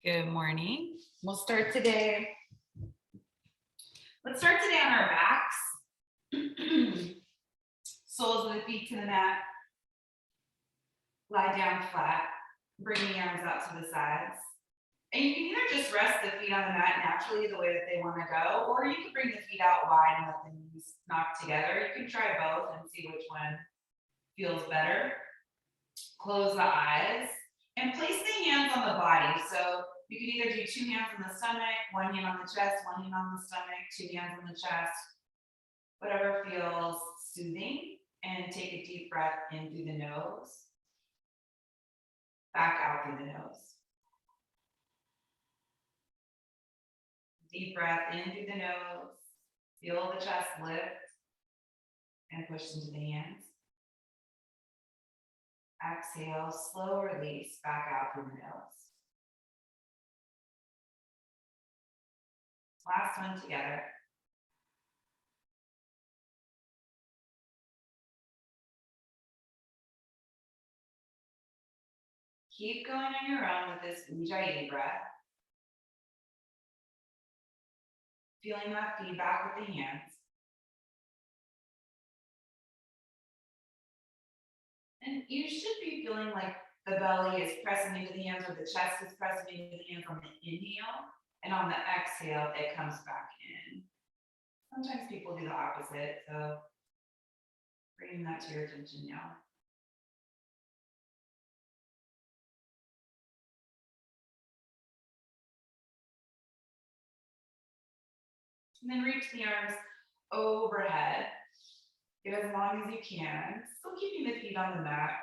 Good morning. We'll start today. Let's start today on our backs. Soles of the feet to the mat. Lie down flat. Bring the arms out to the sides. And you can either just rest the feet on the mat naturally the way that they want to go, or you can bring the feet out wide and let the knees knock together. You can try both and see which one feels better. Close the eyes and place the hands on the body. So you can either do 2 hands on the stomach, 1 hand on the chest, 1 hand on the stomach, 2 hands on the chest, whatever feels soothing. And take a deep breath in through the nose, back out through the nose. Deep breath in through the nose, feel the chest lift and push into the hands. Exhale, slow release, back out through the nose. Last one together. Keep going on your own with this Ujjayi breath. Feeling that feedback with the hands. And you should be feeling like the belly is pressing into the hands or the chest is pressing into the hands on the inhale. And on the exhale, it comes back in. Sometimes people do the opposite, so bringing that to your attention now. And then reach the arms overhead. Get as long as you can, still keeping the feet on the mat.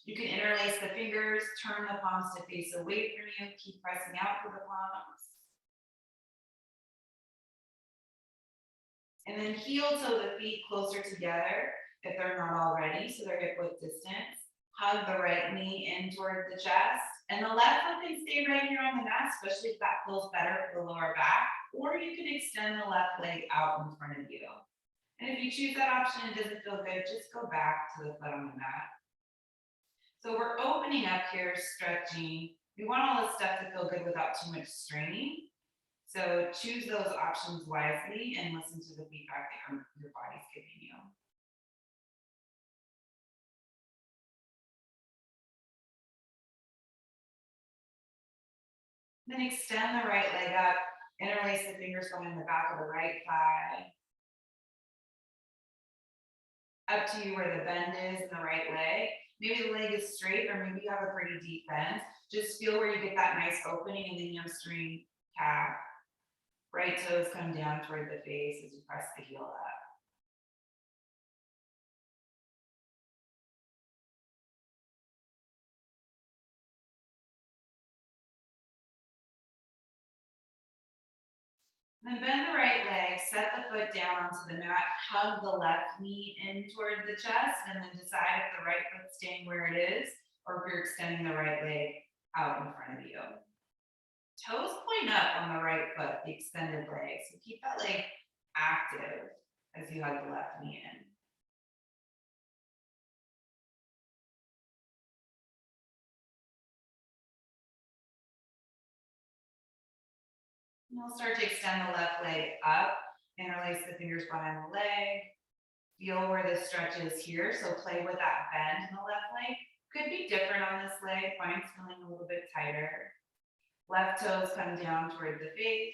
You can interlace the fingers, turn the palms to face away from you, keep pressing out through the palms. And then heel toe the feet closer together if they're not already, so they're hip width distance. Hug the right knee in toward the chest, and the left foot can stay right here on the mat, especially if that feels better for the lower back, or you can extend the left leg out in front of you. And if you choose that option and it doesn't feel good, just go back to the foot on the mat. So we're opening up here, stretching. We want all this stuff to feel good without too much straining. So choose those options wisely and listen to the feedback that your body's giving you. Then extend the right leg up, interlace the fingers behind the back of the right thigh. Up to you where the bend is in the right leg. Maybe the leg is straight, or maybe you have a pretty deep bend. Just feel where you get that nice opening in the hamstring, calf. Right toes come down toward the face as you press the heel up. Then bend the right leg, set the foot down onto the mat, hug the left knee in toward the chest, and then decide if the right foot's staying where it is, or if you're extending the right leg out in front of you. Toes point up on the right foot, the extended leg. So keep that leg active as you hug the left knee in. And we'll start to extend the left leg up, interlace the fingers behind the leg. Feel where the stretch is here, so play with that bend in the left leg. Could be different on this leg, mine's feeling a little bit tighter. Left toes come down toward the face.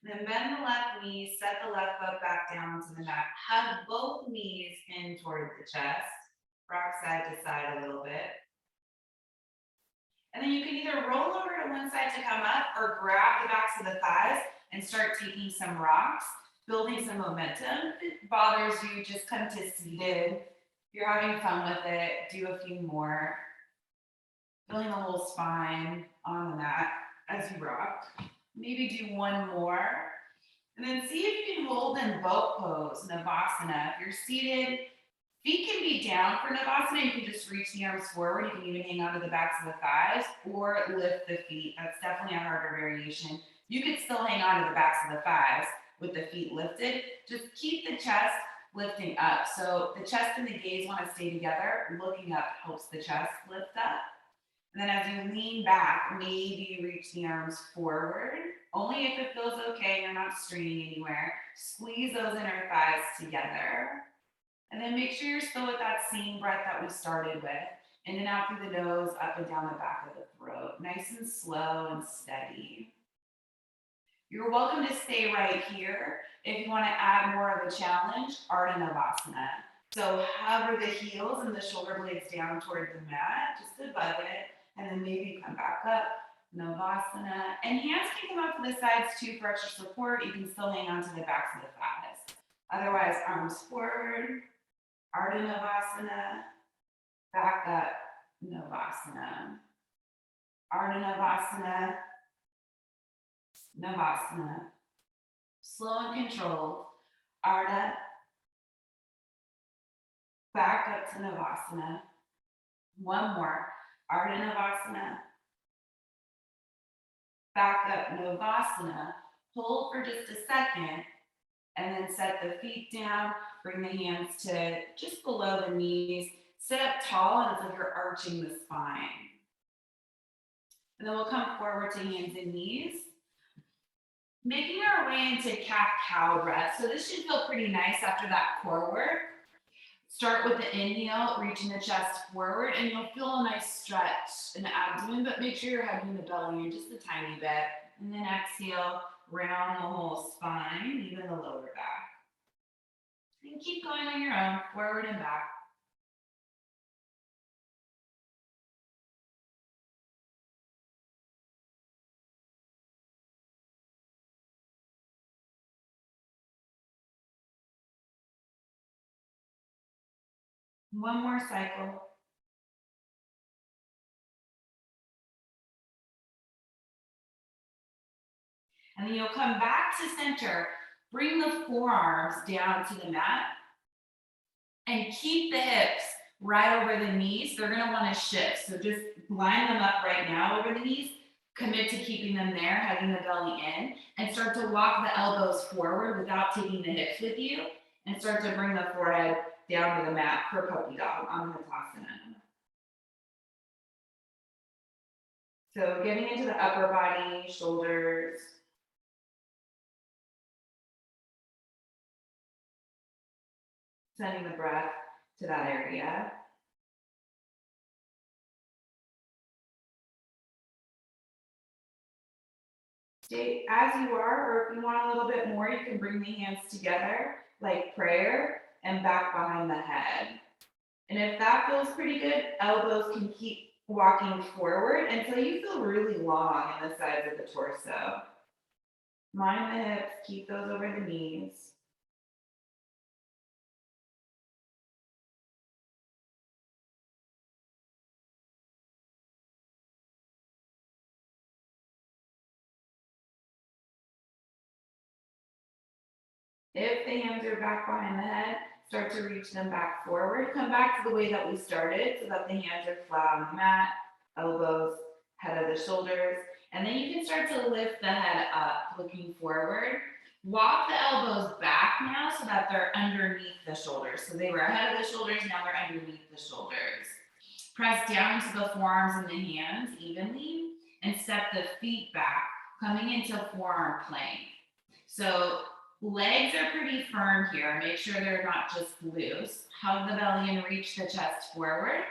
Then bend the left knee, set the left foot back down to the mat. Hug both knees in toward the chest. Rock side to side a little bit. And then you can either roll over to one side to come up or grab the backs of the thighs and start taking some rocks, building some momentum. If it bothers you, just come to seated. If you're having fun with it, do a few more. Feeling the whole spine on the mat as you rock. Maybe do one more. And then see if you can hold in boat pose, Navasana. If you're seated, Feet can be down for Navasana. You can just reach the arms forward. You can even hang onto the backs of the thighs or lift the feet. That's definitely a harder variation. You could still hang on to the backs of the thighs with the feet lifted. Just keep the chest lifting up. So the chest and the gaze want to stay together. Looking up helps the chest lift up. And then as you lean back, maybe you reach the arms forward. Only if it feels okay, you're not straining anywhere. Squeeze those inner thighs together. And then make sure you're still with that same breath that we started with. In and out through the nose, up and down the back of the throat. Nice and slow and steady. You're welcome to stay right here. If you want to add more of a challenge, Ardha Navasana. So hover the heels and the shoulder blades down toward the mat, just above it. And then maybe come back up, Navasana. And hands can come out to the sides too for extra support. You can still hang on to the backs of the thighs. Otherwise, arms forward, Ardha Navasana, back up, Navasana. Ardha Navasana, Navasana. Slow and controlled. Ardha, back up to Navasana. One more. Ardha Navasana. Back up, Navasana. Hold for just a second. And then set the feet down. Bring the hands to just below the knees. Sit up tall and it's like you're arching the spine. And then we'll come forward to hands and knees. Making our way into cat-cow breath. So this should feel pretty nice after that core work. Start with the inhale, reaching the chest forward, and you'll feel a nice stretch in the abdomen, but make sure you're hugging the belly in just a tiny bit. And then exhale, round the whole spine, even the lower back. And keep going on your own, forward and back. One more cycle. And then you'll come back to center. Bring the forearms down to the mat. And keep the hips right over the knees. They're going to want to shift. So just line them up right now over the knees. Commit to keeping them there, hugging the belly in. And start to walk the elbows forward without taking the hips with you. And start to bring the forehead down to the mat for puppy dog on Tadasana. So getting into the upper body, shoulders. Sending the breath to that area. Stay as you are, or if you want a little bit more, you can bring the hands together like prayer and back behind the head. And if that feels pretty good, elbows can keep walking forward until you feel really long in the sides of the torso. Mind the hips, keep those over the knees. If the hands are back behind the head, start to reach them back forward. Come back to the way that we started so that the hands are flat on the mat, elbows, head of the shoulders. And then you can start to lift the head up, looking forward. Walk the elbows back now so that they're underneath the shoulders. So they were ahead of the shoulders, now they're underneath the shoulders. Press down into the forearms and the hands evenly and step the feet back, coming into forearm plank. So legs are pretty firm here. Make sure they're not just loose. Hug the belly and reach the chest forward.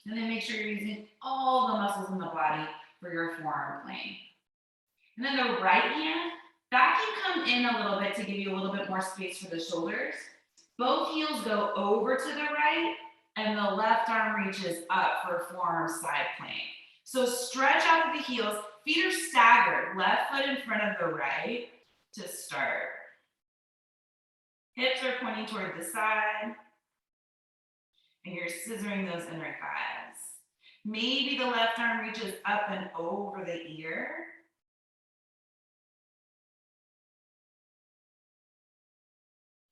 And then make sure you're using all the muscles in the body for your forearm plank. And then the right hand, that can come in a little bit to give you a little bit more space for the shoulders. Both heels go over to the right and the left arm reaches up for forearm side plank. So stretch out the heels. Feet are staggered. Left foot in front of the right to start. Hips are pointing toward the side. And you're scissoring those inner thighs. Maybe the left arm reaches up and over the ear.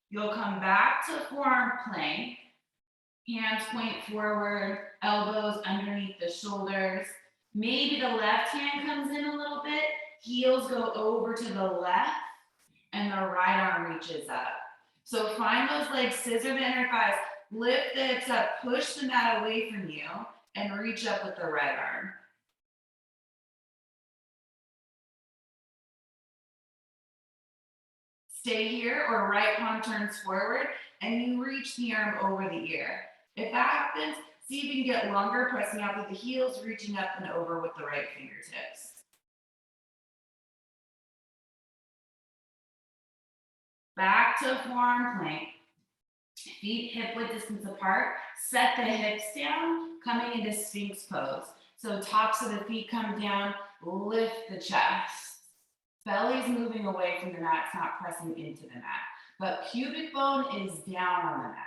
You'll come back to forearm plank. Hands point forward, elbows underneath the shoulders. Maybe the left hand comes in a little bit, heels go over to the left, and the right arm reaches up. So find those legs, scissor the inner thighs, lift the hips up, push the mat away from you, and reach up with the right arm. Stay here, or right palm turns forward, and you reach the arm over the ear. If that happens, see if you can get longer, pressing out with the heels, reaching up and over with the right fingertips. Back to forearm plank. Feet hip width distance apart. Set the hips down, coming into Sphinx pose. So tops of the feet come down, lift the chest. Belly's moving away from the mat, it's not pressing into the mat. But pubic bone is down on the mat.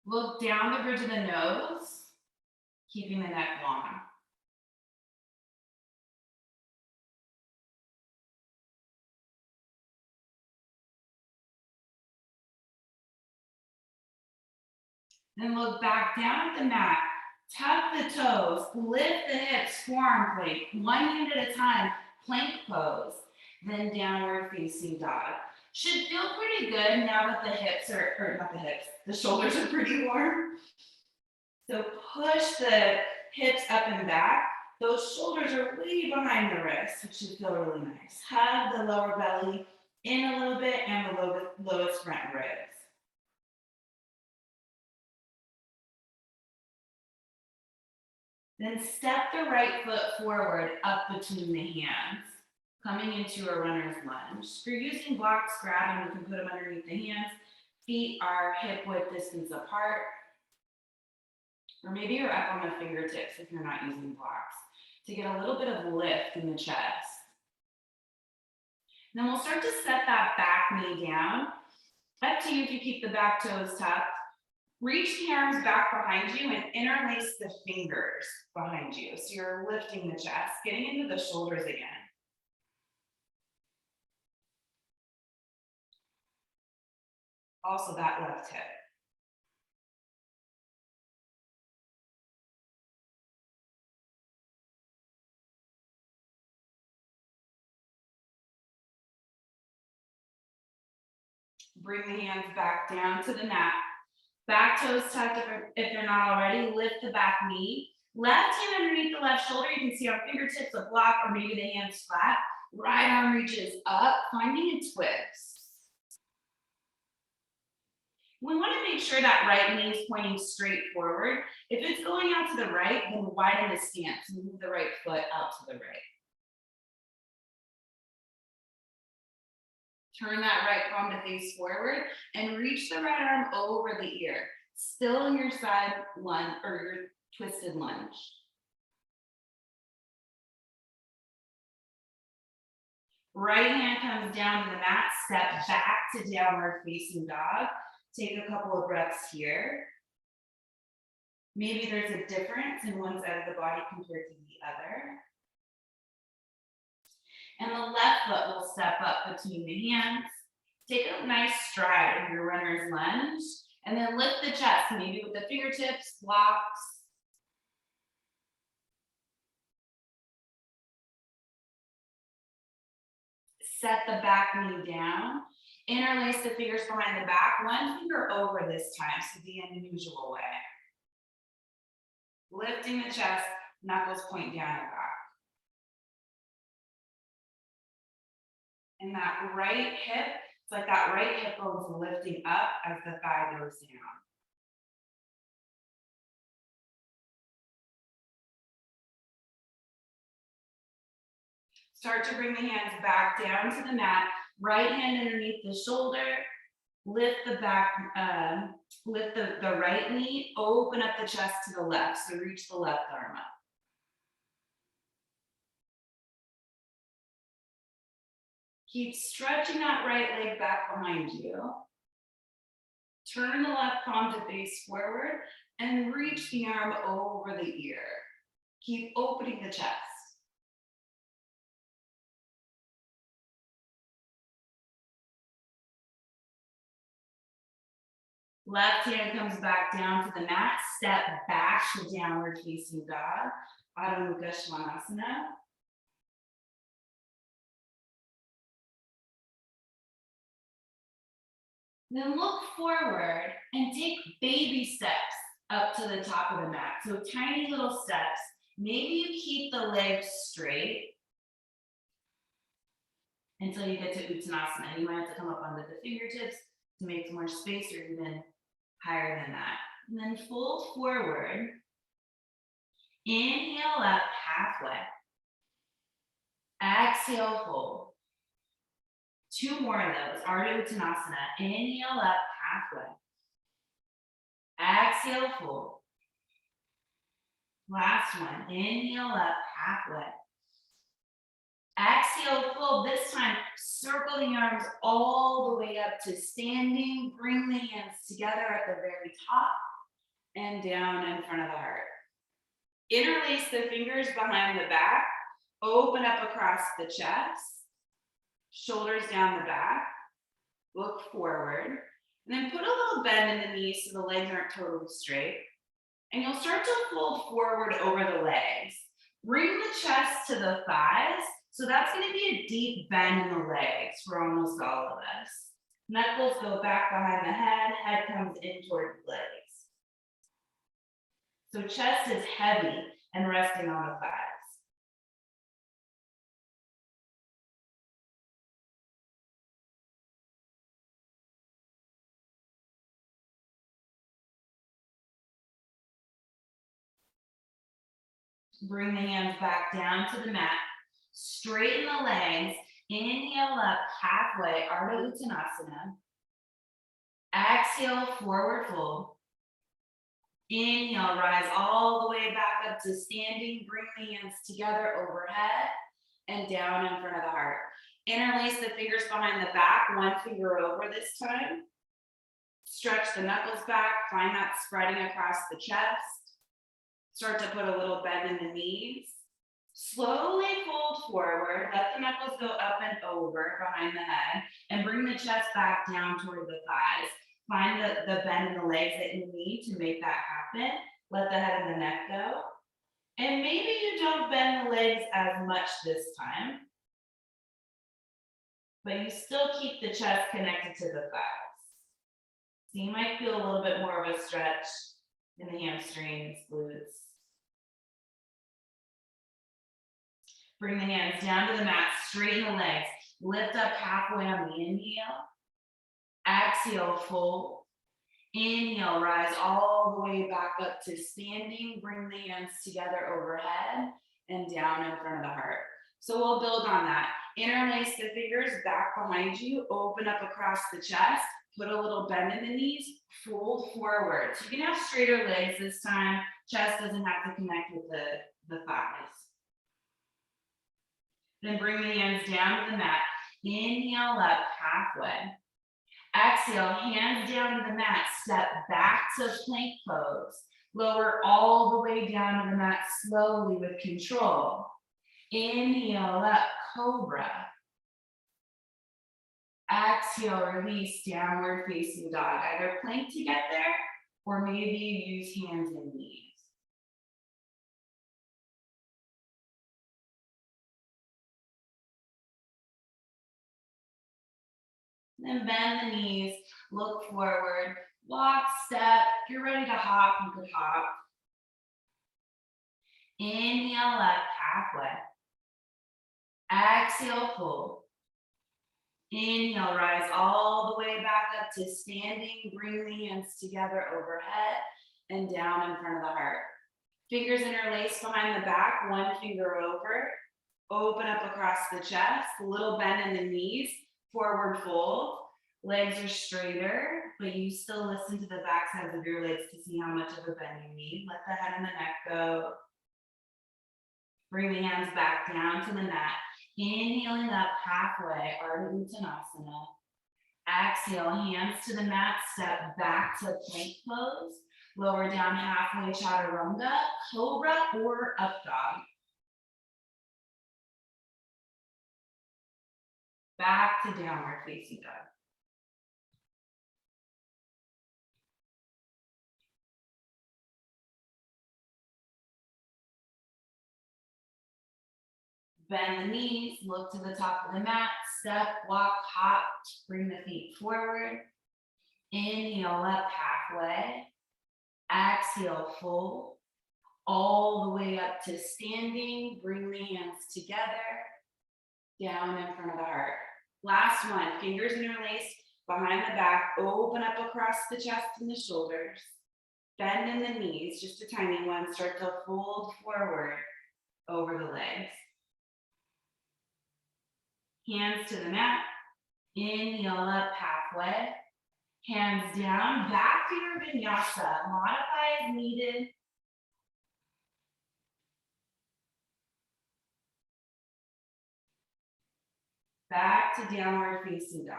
Look down the bridge of the nose, keeping the neck long. Then look back down at the mat. Tuck the toes, lift the hips, forearm plank, one hand at a time, plank pose, then downward facing dog. Should feel pretty good now that the hips are, or not the hips, the shoulders are pretty warm. So push the hips up and back. Those shoulders are way behind the wrists, which should feel really nice. Hug the lower belly in a little bit and the lowest front ribs. Then step the right foot forward up between the hands, coming into a runner's lunge. If you're using blocks, grab them, you can put them underneath the hands. Feet are hip width distance apart. Or maybe you're up on the fingertips if you're not using blocks, to get a little bit of lift in the chest. Then we'll start to set that back knee down. Up to you if you keep the back toes tucked. Reach the arms back behind you and interlace the fingers behind you. So you're lifting the chest, getting into the shoulders again. Also that left hip. Bring the hands back down to the mat. Back toes tucked if they're not already. Lift the back knee. Left hand underneath the left shoulder. You can see on fingertips a block, or maybe the hands flat. Right arm reaches up, finding a twist. We want to make sure that right knee is pointing straight forward. If it's going out to the right, then widen the stance. Move the right foot out to the right. Turn that right palm to face forward and reach the right arm over the ear. Still in your side lunge or your twisted lunge. Right hand comes down to the mat, step back to downward facing dog. Take a couple of breaths here. Maybe there's a difference in one side of the body compared to the other. And the left foot will step up between the hands. Take a nice stride in your runner's lunge, and then lift the chest, maybe with the fingertips, blocks. Set the back knee down. Interlace the fingers behind the back, one finger over this time, so the unusual way. Lifting the chest, knuckles point down and back. And that right hip, it's like that right hip bone is lifting up as the thigh goes down. Start to bring the hands back down to the mat. Right hand underneath the shoulder. Lift the back, lift the right knee, open up the chest to the left. So reach the left arm up. Keep stretching that right leg back behind you. Turn the left palm to face forward and reach the arm over the ear. Keep opening the chest. Left hand comes back down to the mat, step back to downward facing dog, Adho Mukha Svanasana. Then look forward and take baby steps up to the top of the mat. So tiny little steps. Maybe you keep the legs straight until you get to Uttanasana. You might have to come up onto the fingertips to make more space, or even higher than that. And then fold forward. Inhale up halfway. Exhale, fold. 2 more of those. Ardha Uttanasana. Inhale up halfway. Exhale, fold. Last one. Inhale up halfway. Exhale, fold. This time, circle the arms all the way up to standing. Bring the hands together at the very top and down in front of the heart. Interlace the fingers behind the back. Open up across the chest. Shoulders down the back. Look forward. And then put a little bend in the knees so the legs aren't totally straight. And you'll start to fold forward over the legs. Bring the chest to the thighs. So that's going to be a deep bend in the legs for almost all of us. Knuckles go back behind the head comes in toward the legs. So chest is heavy and resting on the thighs. Bring the hands back down to the mat. Straighten the legs. Inhale up halfway, Ardha Uttanasana. Exhale, forward fold. Inhale, rise all the way back up to standing. Bring the hands together overhead and down in front of the heart. Interlace the fingers behind the back, 1 finger over this time. Stretch the knuckles back, find that spreading across the chest. Start to put a little bend in the knees. Slowly fold forward, let the knuckles go up and over behind the head, and bring the chest back down toward the thighs. Find the bend in the legs that you need to make that happen. Let the head and the neck go. And maybe you don't bend the legs as much this time, but you still keep the chest connected to the thighs. So you might feel a little bit more of a stretch in the hamstrings, glutes. Bring the hands down to the mat, straighten the legs. Lift up halfway on the inhale. Exhale, fold. Inhale, rise all the way back up to standing. Bring the hands together overhead and down in front of the heart. So we'll build on that. Interlace the fingers back behind you. Open up across the chest. Put a little bend in the knees. Fold forward. So you can have straighter legs this time. Chest doesn't have to connect with the thighs. Then bring the hands down to the mat. Inhale up halfway. Exhale, hands down to the mat. Step back to plank pose. Lower all the way down to the mat slowly with control. Inhale up, cobra. Exhale, release, downward facing dog. Either plank to get there, or maybe you use hands and knees. Then bend the knees, look forward, walk, step. If you're ready to hop, you could hop. Inhale up halfway. Exhale, fold. Inhale, rise all the way back up to standing. Bring the hands together overhead and down in front of the heart. Fingers interlaced behind the back, 1 finger over. Open up across the chest, a little bend in the knees, forward fold. Legs are straighter, but you still listen to the back sides of your legs to see how much of a bend you need. Let the head and the neck go. Bring the hands back down to the mat. Inhaling up halfway, Ardha Uttanasana. Exhale, hands to the mat, step back to plank pose. Lower down halfway, chaturanga, cobra, or up dog. Back to downward facing dog. Bend the knees, look to the top of the mat, step, walk, hop, bring the feet forward. Inhale up halfway. Exhale, fold. All the way up to standing. Bring the hands together. Down in front of the heart. Last one, fingers interlaced behind the back. Open up across the chest and the shoulders. Bend in the knees, just a tiny one. Start to fold forward over the legs. Hands to the mat. Inhale up halfway. Hands down, back to your vinyasa. Modify as needed. Back to downward facing dog.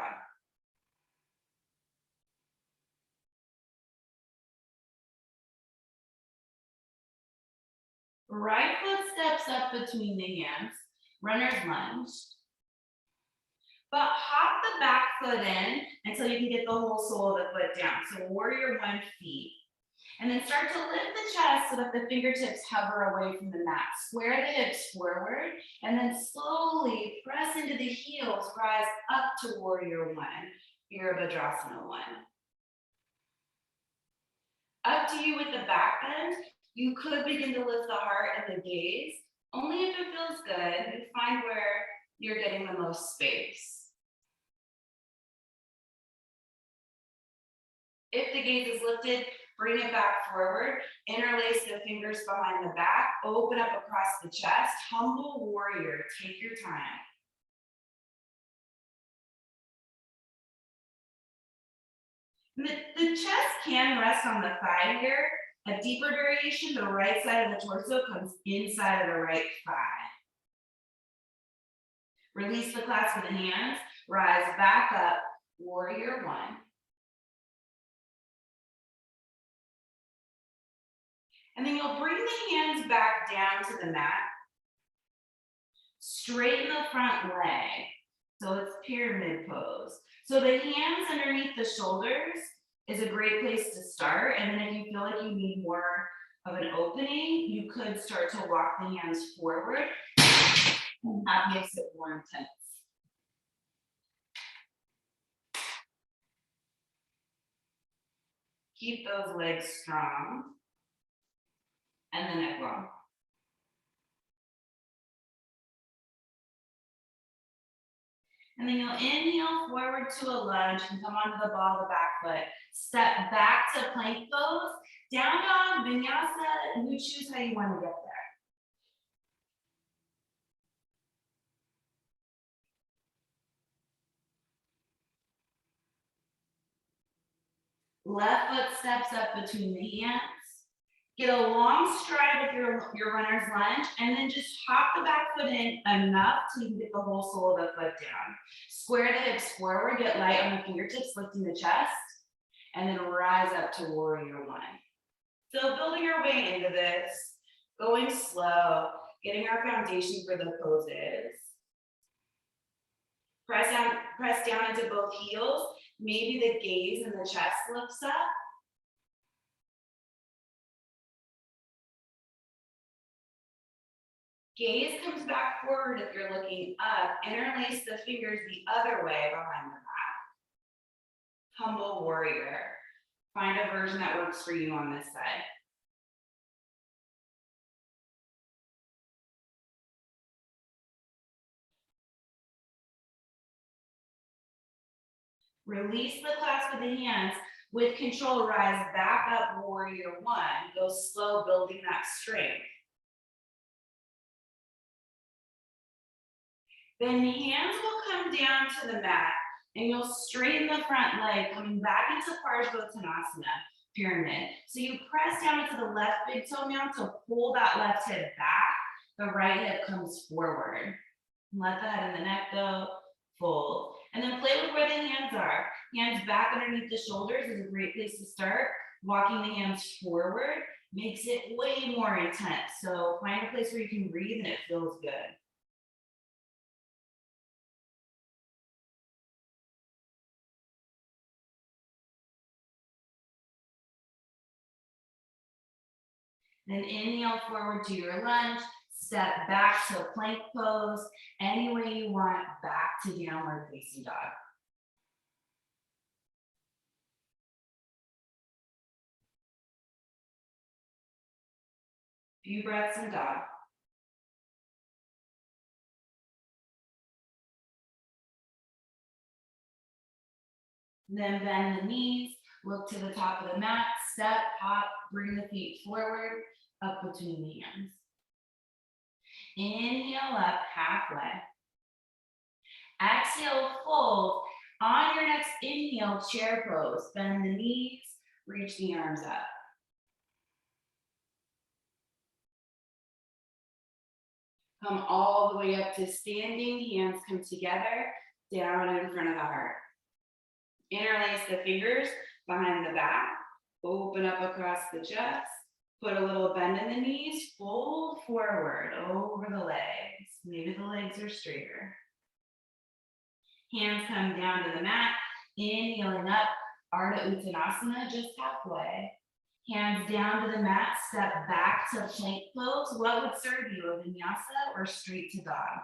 Right foot steps up between the hands. Runner's lunge. But hop the back foot in until you can get the whole sole of the foot down. So warrior one feet. And then start to lift the chest so that the fingertips hover away from the mat. Square the hips forward and then slowly press into the heels. Rise up to warrior one, Virabhadrasana one. Up to you with the back bend. You could begin to lift the heart and the gaze. Only if it feels good and find where you're getting the most space. If the gaze is lifted, bring it back forward. Interlace the fingers behind the back. Open up across the chest. Humble warrior. Take your time. The chest can rest on the thigh here. A deeper variation, the right side of the torso comes inside of the right thigh. Release the clasp of the hands. Rise back up. Warrior one. And then you'll bring the hands back down to the mat. Straighten the front leg. So it's pyramid pose. So the hands underneath the shoulders is a great place to start. And then if you feel like you need more of an opening, you could start to walk the hands forward. And that makes it more intense. Keep those legs strong. And the neck long. And then you'll inhale forward to a lunge and come onto the ball of the back foot. Step back to plank pose. Down dog, vinyasa, and you choose how you want to get there. Left foot steps up between the hands. Get a long stride with your runner's lunge, and then just hop the back foot in enough so you can get the whole sole of the foot down. Square the hips forward, get light on the fingertips, lifting the chest, and then rise up to warrior one. So building our way into this, going slow, getting our foundation for the poses. Press down into both heels. Maybe the gaze and the chest lifts up. Gaze comes back forward if you're looking up. Interlace the fingers the other way behind the back. Humble warrior. Find a version that works for you on this side. Release the clasp of the hands. With control, rise back up, warrior one. Go slow, building that strength. Then the hands will come down to the mat and you'll straighten the front leg, coming back into Tadasana, pyramid. So you press down into the left big toe now to pull that left hip back. The right hip comes forward. Let the head and the neck go, fold. And then play with where the hands are. Hands back underneath the shoulders is a great place to start. Walking the hands forward makes it way more intense. So find a place where you can breathe and it feels good. Then inhale forward to your lunge. step back to plank pose. Any way you want, back to downward facing dog. Few breaths in dog. Then bend the knees, look to the top of the mat, step, hop, bring the feet forward, up between the hands. Inhale up halfway. Exhale, fold. On your next inhale, chair pose. Bend the knees, reach the arms up. Come all the way up to standing, hands come together, down in front of the heart. Interlace the fingers behind the back, open up across the chest, put a little bend in the knees, fold forward over the legs. Maybe the legs are straighter. Hands come down to the mat, inhaling up, Ardha Uttanasana, just halfway. Hands down to the mat, step back to plank pose. What would serve you, a vinyasa or straight to dog?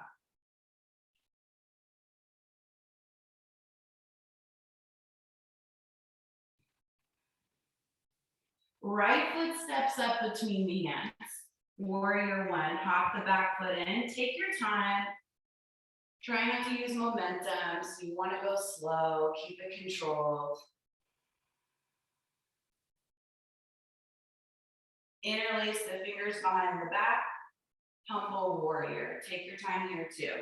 Right foot steps up between the hands. Warrior one, hop the back foot in, take your time. Try not to use momentum, so you want to go slow, keep it controlled. Interlace the fingers behind the back, humble warrior. Take your time here too.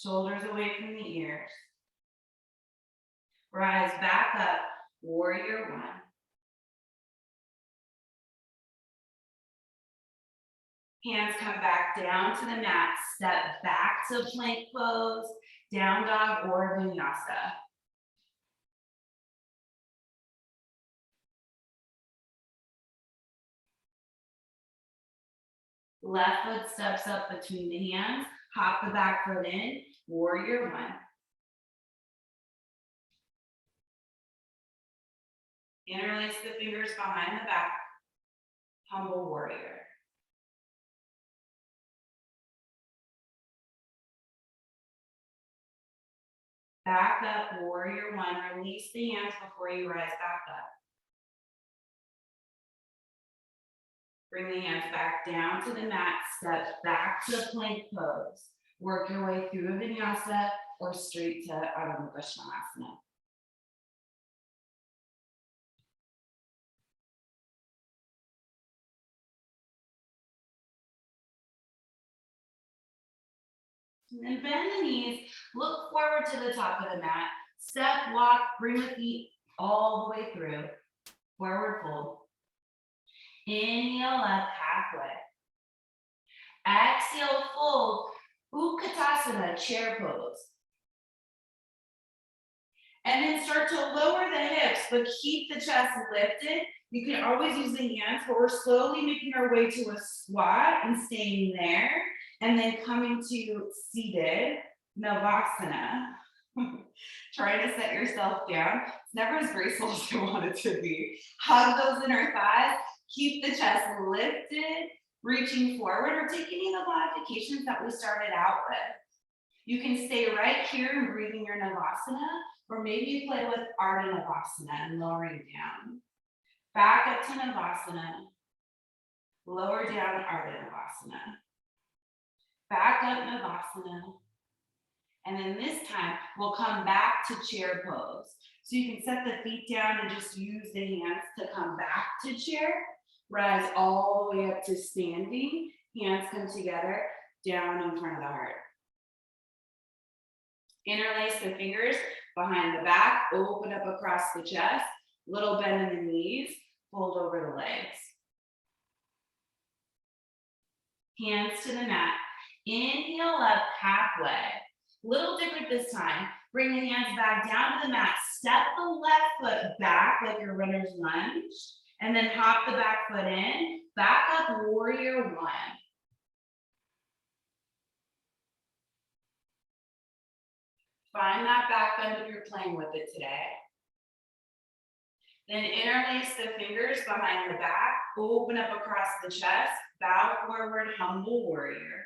Shoulders away from the ears. Rise back up, warrior one. Hands come back down to the mat, step back to plank pose, down dog or vinyasa. Left foot steps up between the hands, hop the back foot in, warrior one. Interlace the fingers behind the back, humble warrior. Back up, warrior one. Release the hands before you rise back up. Bring the hands back down to the mat, step back to plank pose. Work your way through a vinyasa or straight to Ardha Shavasana. And then bend the knees, look forward to the top of the mat, step, walk, bring the feet all the way through, forward fold. Inhale up halfway. Exhale, fold, Utkatasana, chair pose. And then start to lower the hips, but keep the chest lifted. You can always use the hands, but we're slowly making our way to a squat and staying there. And then coming to seated Navasana. Trying to set yourself down. It's never as graceful as you want it to be. Hug those inner thighs. Keep the chest lifted, reaching forward, or take any of the modifications that we started out with. You can stay right here and breathing your Navasana, or maybe you play with Ardha Navasana and lowering down. Back up to Navasana, lower down Ardha Navasana. Back up Navasana. And then this time, we'll come back to chair pose. So you can set the feet down and just use the hands to come back to chair. Rise all the way up to standing. Hands come together, down in front of the heart. Interlace the fingers behind the back, open up across the chest, little bend in the knees, fold over the legs. Hands to the mat. Inhale up halfway. Little different this time. Bring the hands back down to the mat. Step the left foot back like your runner's lunge. And then hop the back foot in. Back up, warrior one. Find that back bend if you're playing with it today. Then interlace the fingers behind the back, open up across the chest, bow forward, humble warrior.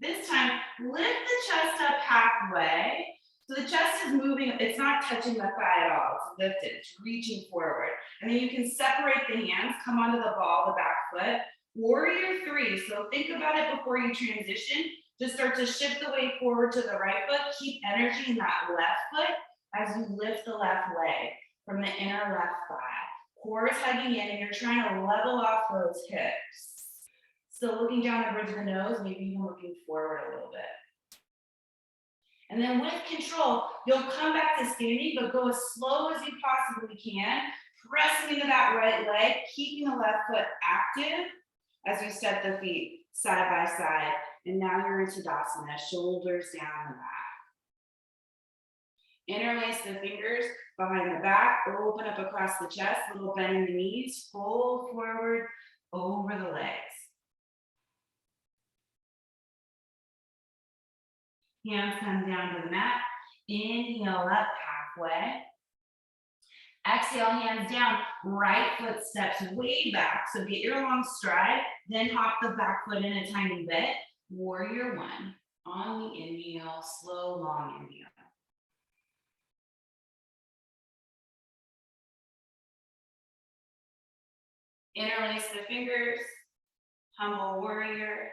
This time, lift the chest up halfway. So the chest is moving, it's not touching the thigh at all, it's lifted, it's reaching forward. And then you can separate the hands, come onto the ball, the back foot. Warrior 3, so think about it before you transition. Just start to shift the weight forward to the right foot, keep energy in that left foot as you lift the left leg from the inner left thigh. Core is hugging in and you're trying to level off those hips. Still looking down the bridge of the nose, maybe even looking forward a little bit. And then with control, you'll come back to standing, but go as slow as you possibly can, pressing into that right leg, keeping the left foot active as you step the feet side by side. And now you're in Tadasana, shoulders down the back. Interlace the fingers behind the back, open up across the chest, little bend in the knees, fold forward over the legs. Hands come down to the mat. Inhale up halfway. Exhale, hands down. Right foot steps way back. So get your long stride, then hop the back foot in a tiny bit. Warrior 1. On the inhale, slow, long inhale. Interlace the fingers. Humble warrior.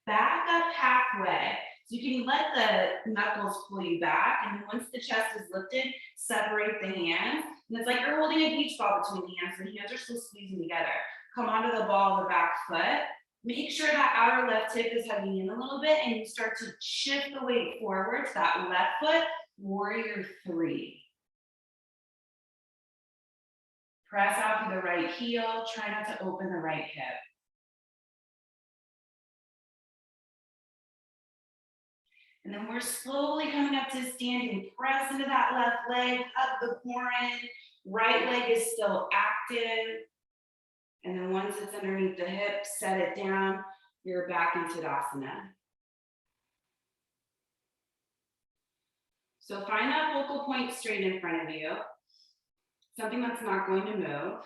Back up halfway. So you can let the knuckles pull you back. And then once the chest is lifted, separate the hands. And it's like you're holding a beach ball between the hands. The hands are still squeezing together. Come onto the ball of the back foot. Make sure that outer left hip is hugging in a little bit. And you start to shift the weight forward to that left foot. Warrior 3. Press out through the right heel. Try not to open the right hip. And then we're slowly coming up to standing. Press into that left leg, hug the core in. Right leg is still active. And then once it's underneath the hip, set it down. You're back in Tadasana. So find that focal point straight in front of you. Something that's not going to move.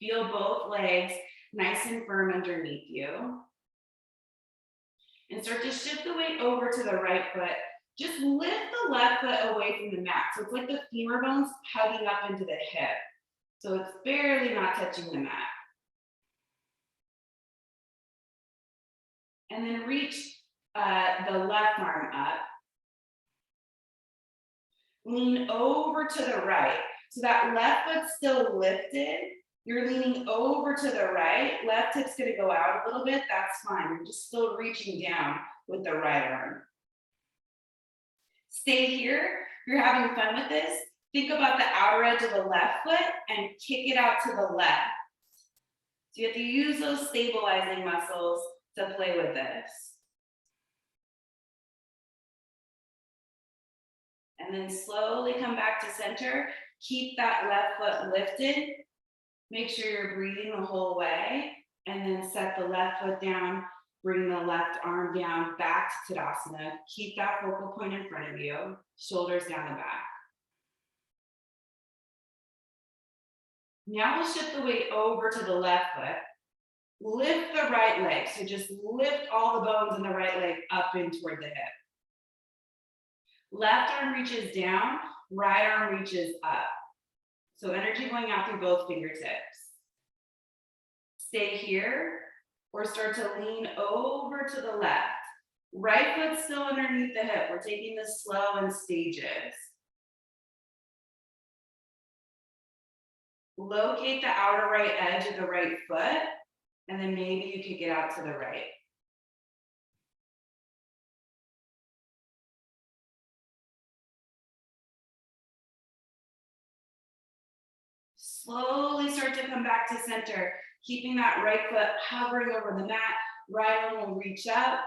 Feel both legs nice and firm underneath you. And start to shift the weight over to the right foot. Just lift the left foot away from the mat. So it's like the femur bones hugging up into the hip. So it's barely not touching the mat. And then reach the left arm up. Lean over to the right. So that left foot's still lifted. You're leaning over to the right. Left hip's gonna go out a little bit. That's fine. You're just still reaching down with the right arm. Stay here. If you're having fun with this, think about the outer edge of the left foot and kick it out to the left. So you have to use those stabilizing muscles to play with this. And then slowly come back to center. Keep that left foot lifted. Make sure you're breathing the whole way. And then set the left foot down. Bring the left arm down, back to Tadasana. Keep that focal point in front of you. Shoulders down the back. Now we'll shift the weight over to the left foot. Lift the right leg. So just lift all the bones in the right leg up in toward the hip. Left arm reaches down, right arm reaches up. So energy going out through both fingertips. Stay here or start to lean over to the left. Right foot still underneath the hip. We're taking this slow in stages. Locate the outer right edge of the right foot, and then maybe you could get out to the right. Slowly start to come back to center, keeping that right foot hovering over the mat. Right arm will reach up.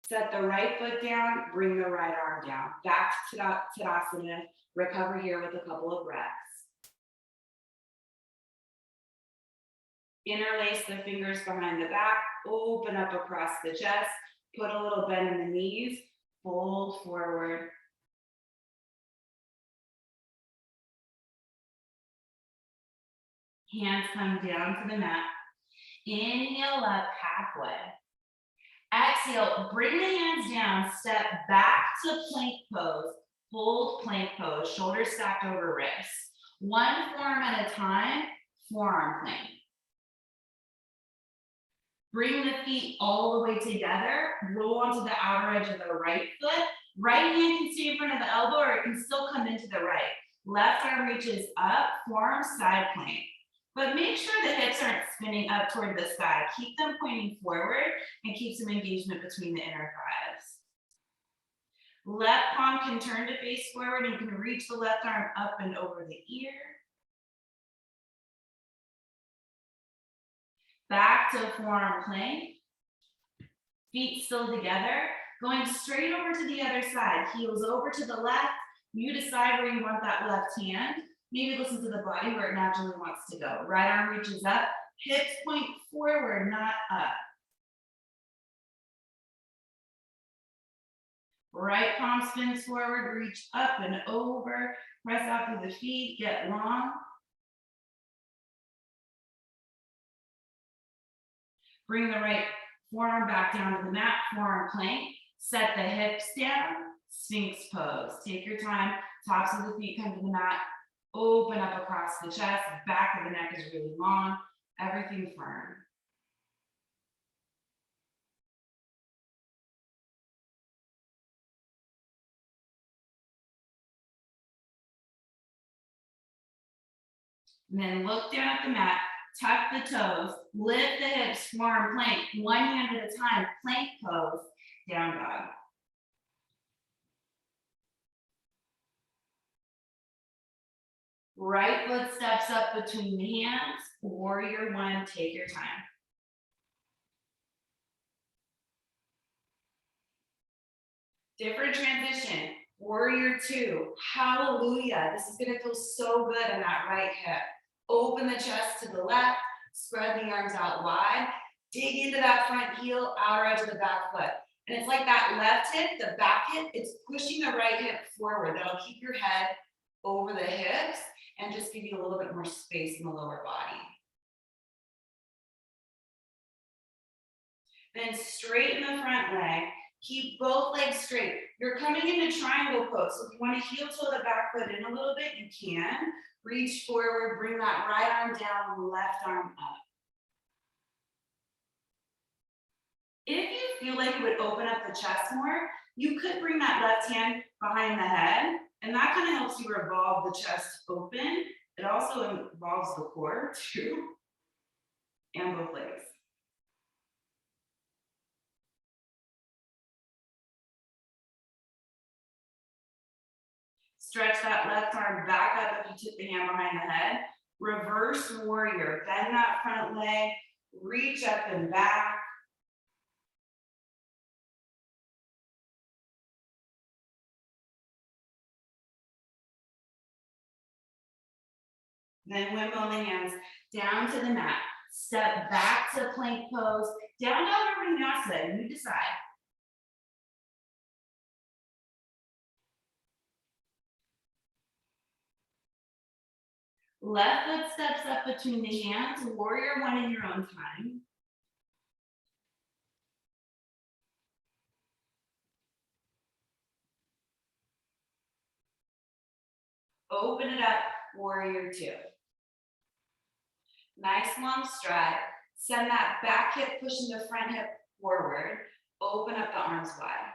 Set the right foot down, bring the right arm down. Back to Tadasana. Recover here with a couple of breaths. Interlace the fingers behind the back, open up across the chest, put a little bend in the knees, fold forward. Hands come down to the mat. Inhale up halfway. Exhale, bring the hands down, step back to plank pose. Hold plank pose, shoulders stacked over wrists. One forearm at a time, forearm plank. Bring the feet all the way together, roll onto the outer edge of the right foot. Right hand can stay in front of the elbow or it can still come into the right. Left arm reaches up, forearm side plank. But make sure the hips aren't spinning up toward the sky. Keep them pointing forward and keep some engagement between the inner thighs. Left palm can turn to face forward and you can reach the left arm up and over the ear. Back to forearm plank. Feet still together. Going straight over to the other side. Heels over to the left. You decide where you want that left hand. Maybe listen to the body where it naturally wants to go. Right arm reaches up. Hips point forward, not up. Right palm spins forward, reach up and over. Press out through the feet, get long. Bring the right forearm back down to the mat, forearm plank. Set the hips down, Sphinx pose. Take your time, tops of the feet come to the mat. Open up across the chest, back of the neck is really long, everything firm. And then look down at the mat, tuck the toes, lift the hips, forearm plank, one hand at a time, plank pose, down dog. Right foot steps up between the hands, warrior one, take your time. Different transition, warrior two, hallelujah. This is gonna feel so good in that right hip. Open the chest to the left, spread the arms out wide, dig into that front heel, outer edge of the back foot. And it's like that left hip, the back hip, it's pushing the right hip forward. That'll keep your head over the hips and just give you a little bit more space in the lower body. Then straighten the front leg. Keep both legs straight. You're coming into triangle pose. So if you want to heel toe the back foot in a little bit, you can. Reach forward, bring that right arm down, left arm up. If you feel like it would open up the chest more, you could bring that left hand behind the head, and that kind of helps you revolve the chest open. It also involves the core too, and both legs. Stretch that left arm back up if you took the hand behind the head. Reverse warrior, bend that front leg, reach up and back. Then windmill the hands down to the mat. Step back to plank pose, down dog or vinyasa, you decide. Left foot steps up between the hands, warrior one in your own time. Open it up, warrior two. Nice long stride. Send that back hip pushing the front hip forward. Open up the arms wide.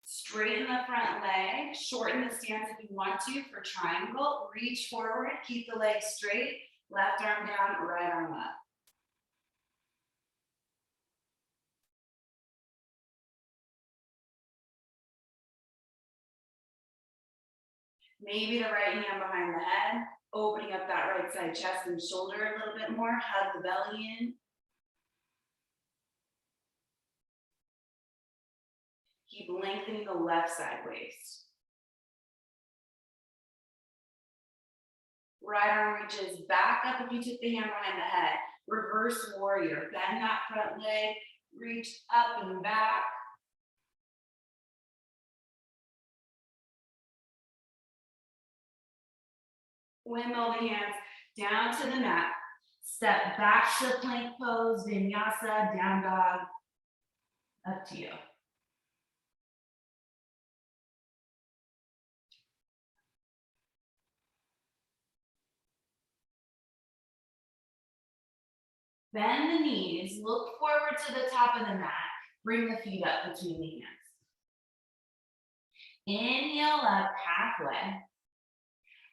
Straighten the front leg, shorten the stance if you want to for triangle. Reach forward, keep the leg straight, left arm down, right arm up. Maybe the right hand behind the head, opening up that right side chest and shoulder a little bit more, hug the belly in. Keep lengthening the left side waist. Right arm reaches back up if you took the hand behind the head. Reverse warrior. Bend that front leg. Reach up and back. Windmill the hands down to the mat. Step back to plank pose, vinyasa, down dog. Up to you. Bend the knees, look forward to the top of the mat. Bring the feet up between the hands. Inhale up halfway.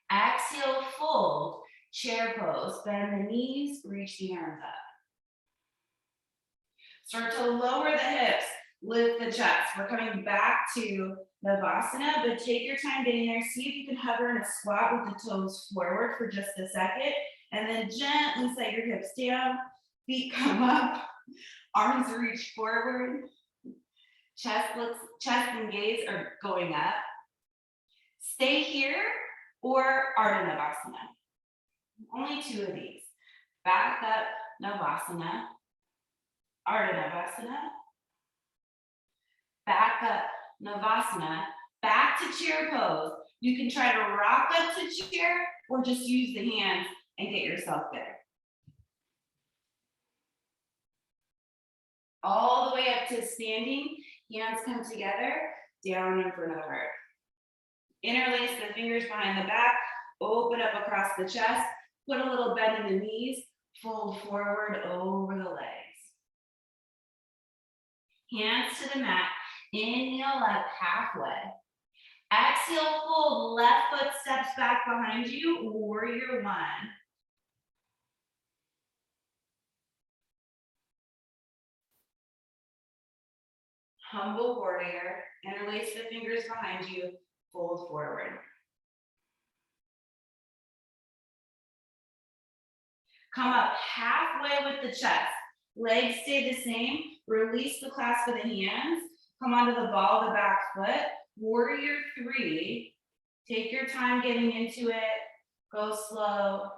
Exhale, fold, chair pose. Bend the knees, reach the arms up. Start to lower the hips, lift the chest. We're coming back to Navasana, but take your time getting there. See if you can hover in a squat with the toes forward for just a second, and then gently set your hips down, feet come up, arms reach forward, chest and gaze are going up. Stay here or Ardha Navasana. Only two of these. Back up, Navasana, Ardha Navasana, back up, Navasana, back to chair pose. You can try to rock up to chair or just use the hands and get yourself there. All the way up to standing, hands come together, down in front of the heart. Interlace the fingers behind the back, open up across the chest, put a little bend in the knees, fold forward over the legs. Hands to the mat, inhale up halfway. Exhale, fold, left foot steps back behind you, warrior one. Humble warrior, interlace the fingers behind you, fold forward. Come up halfway with the chest. Legs stay the same. Release the clasp of the hands. Come onto the ball of the back foot. Warrior three. Take your time getting into it. Go slow.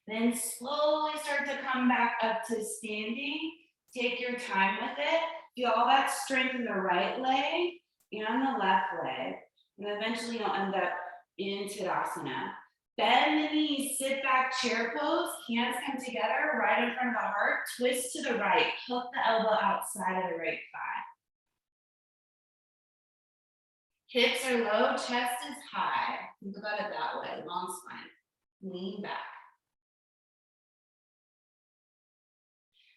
Then slowly start to come back up to standing. Take your time with it. Feel all that strength in the right leg and the left leg. And eventually you'll end up in Tadasana. Bend the knees, sit back, chair pose. Hands come together right in front of the heart. Twist to the right. Hook the elbow outside of the right thigh. Hips are low, chest is high. Think about it that way, long spine. Lean back.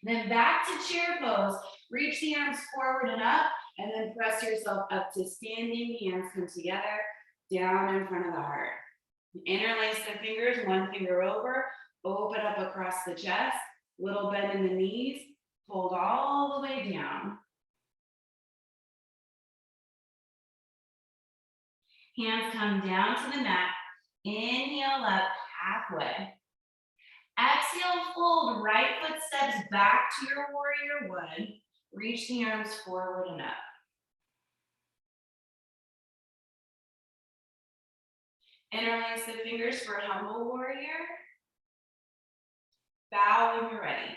Then back to chair pose. Reach the arms forward and up, and then press yourself up to standing. Hands come together, down in front of the heart. Interlace the fingers, one finger over, open up across the chest, little bend in the knees, fold all the way down. Hands come down to the mat, inhale up halfway. Exhale, fold, right foot steps back to your warrior one. Reach the arms forward and up. Interlace the fingers for humble warrior. Bow when you're ready.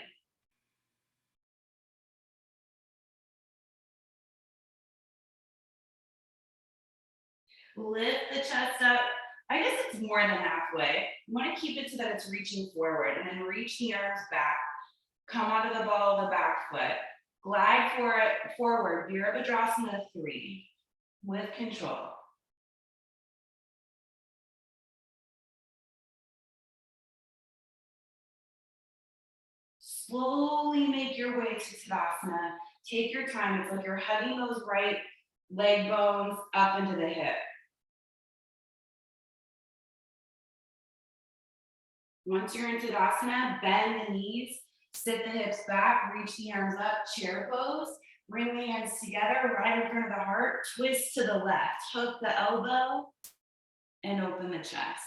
Lift the chest up. I guess it's more than halfway. You want to keep it so that it's reaching forward, and then reach the arms back. Come onto the ball of the back foot. Glide forward, Virabhadrasana 3 with control. Slowly make your way to Tadasana. Take your time. It's like you're hugging those right leg bones up into the hip. Once you're in Tadasana, bend the knees, sit the hips back, reach the arms up, chair pose. Bring the hands together right in front of the heart. Twist to the left. Hook the elbow and open the chest.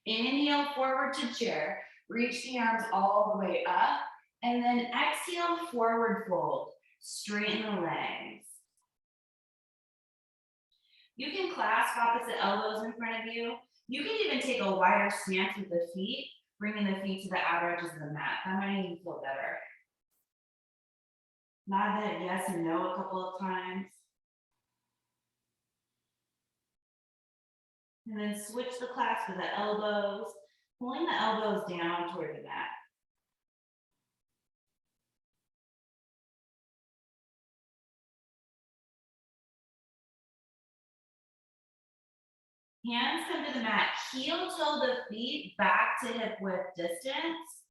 Inhale forward to chair. Reach the arms all the way up, and then exhale, forward fold. Straighten the legs. You can clasp opposite elbows in front of you. You can even take a wider stance with the feet, bringing the feet to the outer edges of the mat. That might even feel better. Nod that yes and no a couple of times. And then switch the clasp to the elbows, pulling the elbows down toward the mat. Hands come to the mat, heel toe the feet back to hip width distance.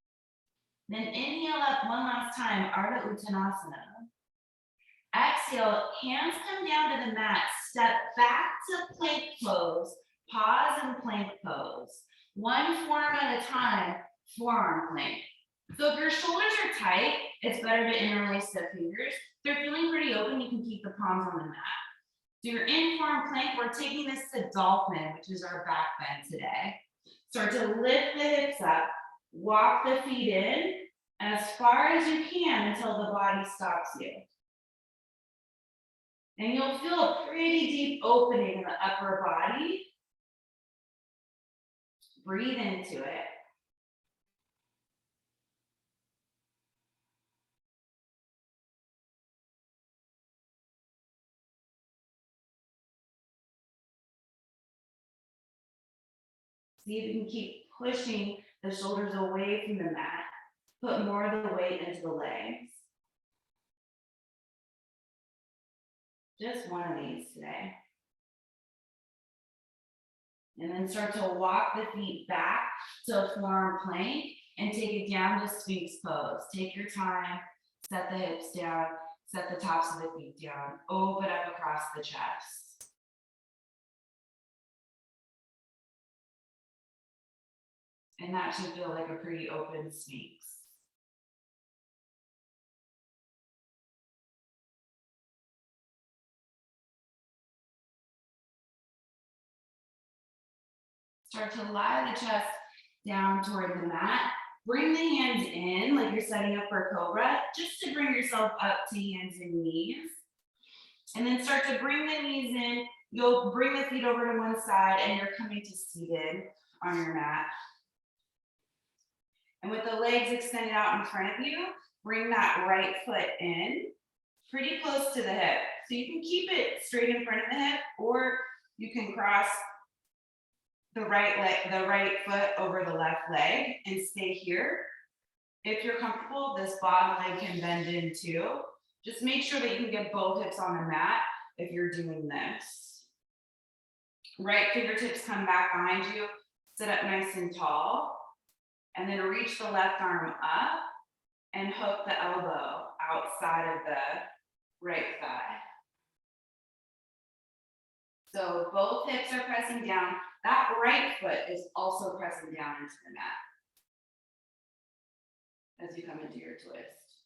Then inhale up one last time, Ardha Uttanasana. Exhale, hands come down to the mat, step back to plank pose, pause and plank pose. One form at a time, forearm plank. So if your shoulders are tight, it's better to interlace the fingers. If they're feeling pretty open, you can keep the palms on the mat. So you're in forearm plank, we're taking this to Dolphin, which is our back bend today. Start to lift the hips up, walk the feet in as far as you can until the body stops you. And you'll feel a pretty deep opening in the upper body. Breathe into it. See if you can keep pushing the shoulders away from the mat. Put more of the weight into the legs. Just one of these today. And then start to walk the feet back to a forearm plank and take it down to Sphinx pose. Take your time, set the hips down, set the tops of the feet down, open up across the chest. And that should feel like a pretty open Sphinx. Start to lie the chest down toward the mat. Bring the hands in like you're setting up for a cobra, just to bring yourself up to hands and knees. And then start to bring the knees in. You'll bring the feet over to one side and you're coming to seated on your mat. And with the legs extended out in front of you, bring that right foot in, pretty close to the hip. So you can keep it straight in front of the hip, or you can cross the right foot over the left leg and stay here. If you're comfortable, this bottom leg can bend in too. Just make sure that you can get both hips on the mat if you're doing this. Right fingertips come back behind you, sit up nice and tall, and then reach the left arm up and hook the elbow outside of the right thigh. So both hips are pressing down. That right foot is also pressing down into the mat as you come into your twist.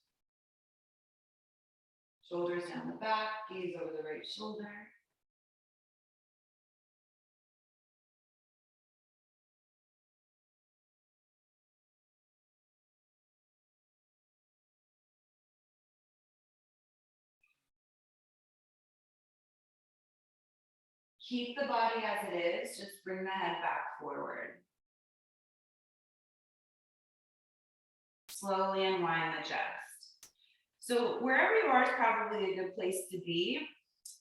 Shoulders down the back, gaze over the right shoulder. Keep the body as it is, just bring the head back forward. Slowly unwind the chest. So wherever you are is probably a good place to be.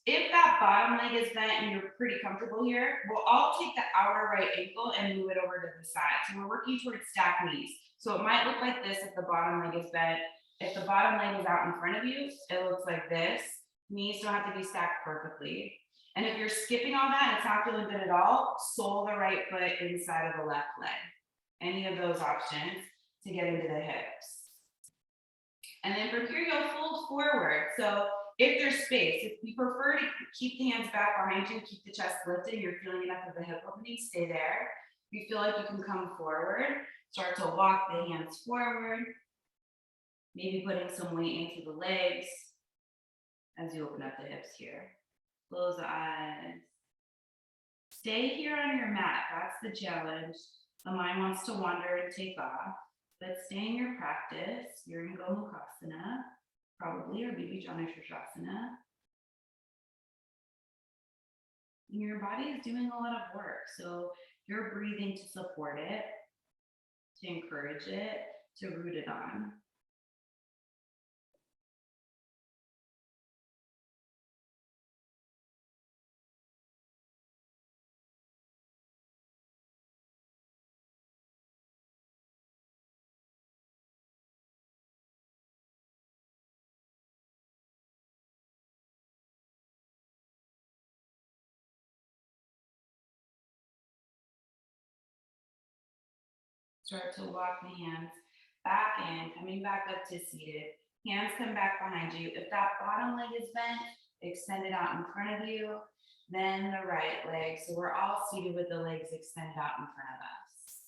If that bottom leg is bent and you're pretty comfortable here, we'll all take the outer right ankle and move it over to the side. So we're working towards stacked knees. So it might look like this if the bottom leg is bent. If the bottom leg is out in front of you, it looks like this. Knees don't have to be stacked perfectly. And if you're skipping all that and it's not feeling good at all, sole the right foot inside of the left leg. Any of those options to get into the hips. And then from here, you'll fold forward. So if there's space, if you prefer to keep the hands back behind you, keep the chest lifted, you're feeling enough of the hip opening, stay there. If you feel like you can come forward, start to walk the hands forward, maybe putting some weight into the legs as you open up the hips here. Close the eyes. Stay here on your mat, that's the challenge. The mind wants to wander and take off, but stay in your practice. You're in Gomukhasana, probably, or maybe Janu Shavasana. And your body is doing a lot of work, so you're breathing to support it, to encourage it, to root it on. Start to walk the hands back in, coming back up to seated. Hands come back behind you. If that bottom leg is bent, extend it out in front of you. Then the right leg. So we're all seated with the legs extended out in front of us.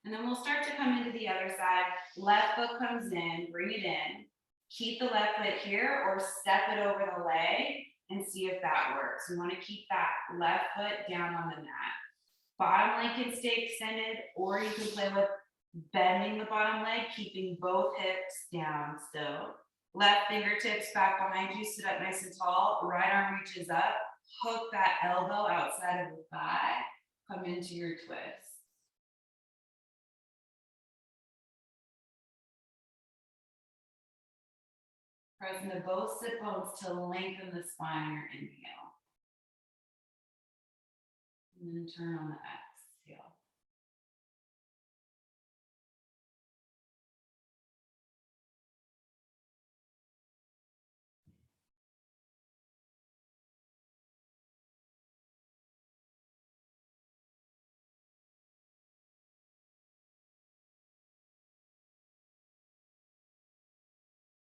And then we'll start to come into the other side. Left foot comes in, bring it in. Keep the left foot here or step it over the leg and see if that works. You want to keep that left foot down on the mat. Bottom leg can stay extended, or you can play with bending the bottom leg, keeping both hips down still. Left fingertips back behind you, sit up nice and tall. Right arm reaches up, hook that elbow outside of the thigh, come into your twist. Press into both sit bones to lengthen the spine, your inhale. And then turn on the exhale.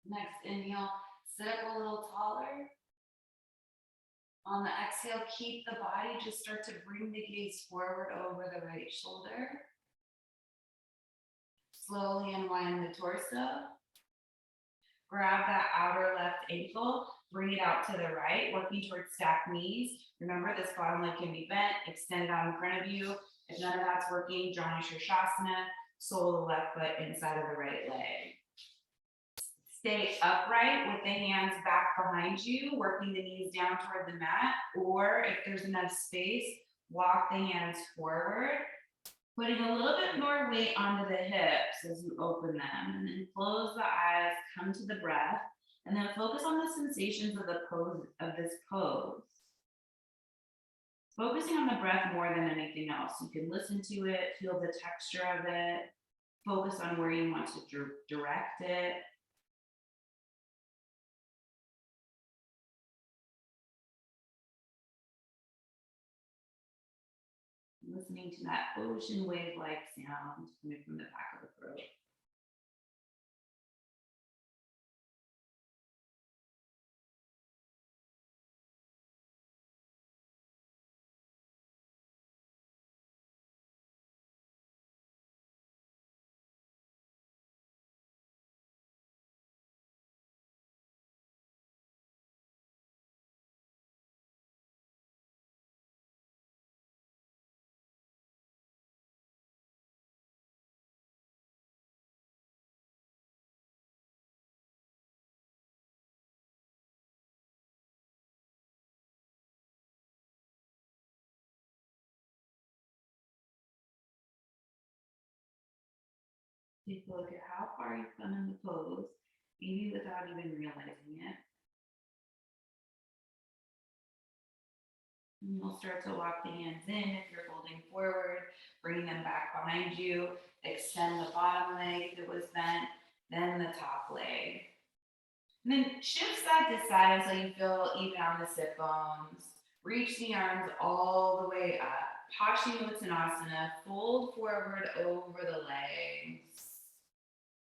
Next inhale, sit up a little taller. On the exhale, keep the body, just start to bring the gaze forward over the right shoulder. Slowly unwind the torso. Grab that outer left ankle, bring it out to the right, working towards stacked knees. Remember, this bottom leg can be bent, extend it out in front of you. If none of that's working, Janu Shavasana, sole of the left foot inside of the right leg. Stay upright with the hands back behind you, working the knees down toward the mat, or if there's enough space, walk the hands forward, putting a little bit more weight onto the hips as you open them, and then close the eyes, come to the breath, and then focus on the sensations of the pose of this pose. Focusing on the breath more than anything else. You can listen to it, feel the texture of it, focus on where you want to direct it. Listening to that ocean wave-like sound coming from the back of the throat. Take a look at how far you've come in the pose, maybe without even realizing it. And you'll start to walk the hands in if you're holding forward, bring them back behind you, extend the bottom leg that was bent, then the top leg. And then shift side to side until you feel even on the sit bones. Reach the arms all the way up. Paschimottanasana, fold forward over the legs.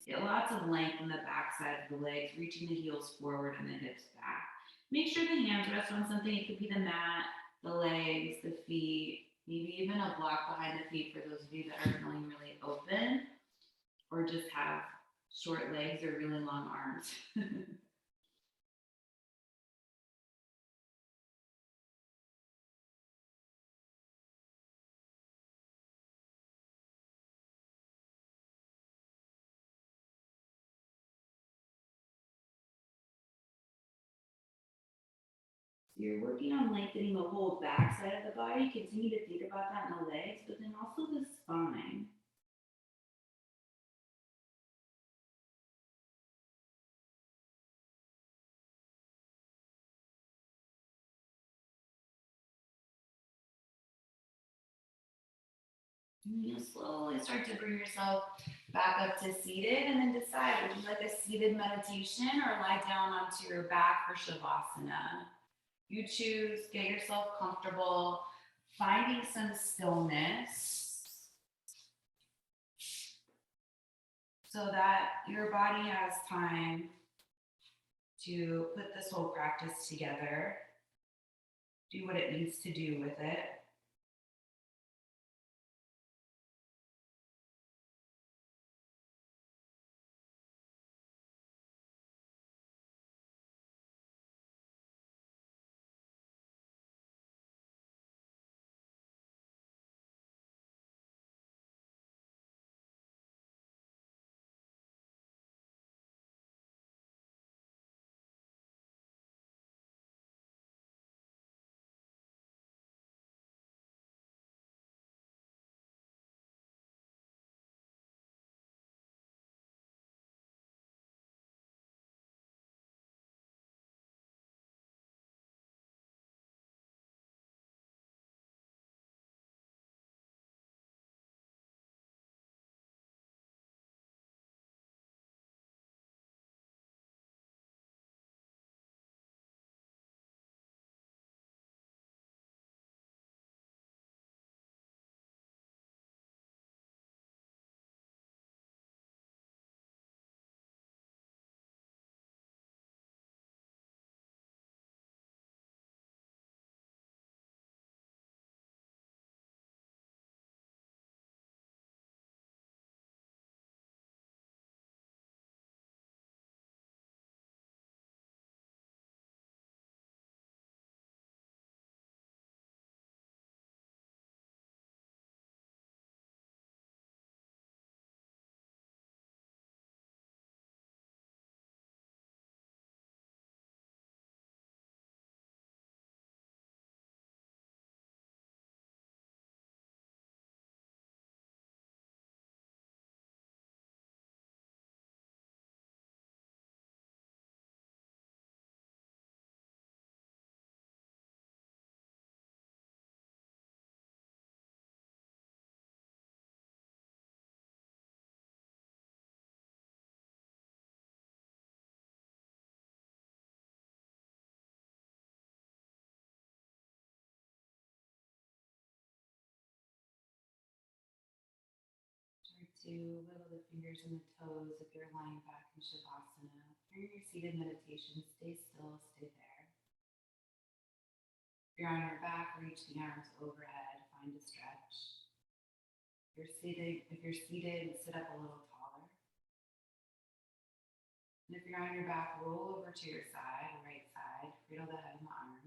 Get lots of length in the back side of the legs, reaching the heels forward and the hips back. Make sure the hands rest on something. It could be the mat, the legs, the feet, maybe even a block behind the feet for those of you that are feeling really open or just have short legs or really long arms. You're working on lengthening the whole back side of the body. Continue to think about that in the legs, but then also the spine. And you'll slowly start to bring yourself back up to seated, and then decide, would you like a seated meditation or lie down onto your back for Shavasana? You choose, get yourself comfortable, finding some stillness so that your body has time to put this whole practice together, do what it needs to do with it. To wiggle the fingers and the toes if you're lying back in Shavasana. During your seated meditation, stay still, stay there. If you're on your back, reach the arms overhead, find a stretch. If you're seated, sit up a little taller. And if you're on your back, roll over to your side, right side, cradle the head in the arm.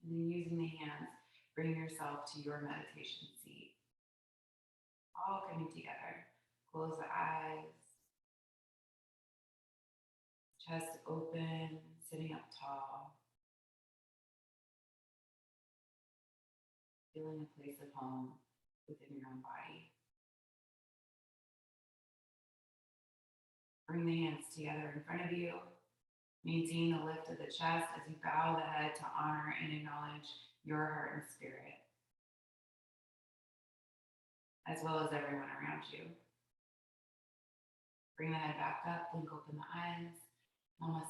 And then using the hands, bring yourself to your meditation seat. All coming together. Close the eyes. Chest open, sitting up tall. Feeling a place of home within your own body. Bring the hands together in front of you. Maintain the lift of the chest as you bow the head to honor and acknowledge your heart and spirit, as well as everyone around you. Bring the head back up, blink open the eyes. Namaste.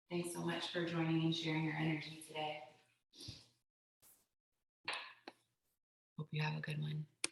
Thanks so much for joining and sharing your energy today. Hope you have a good one.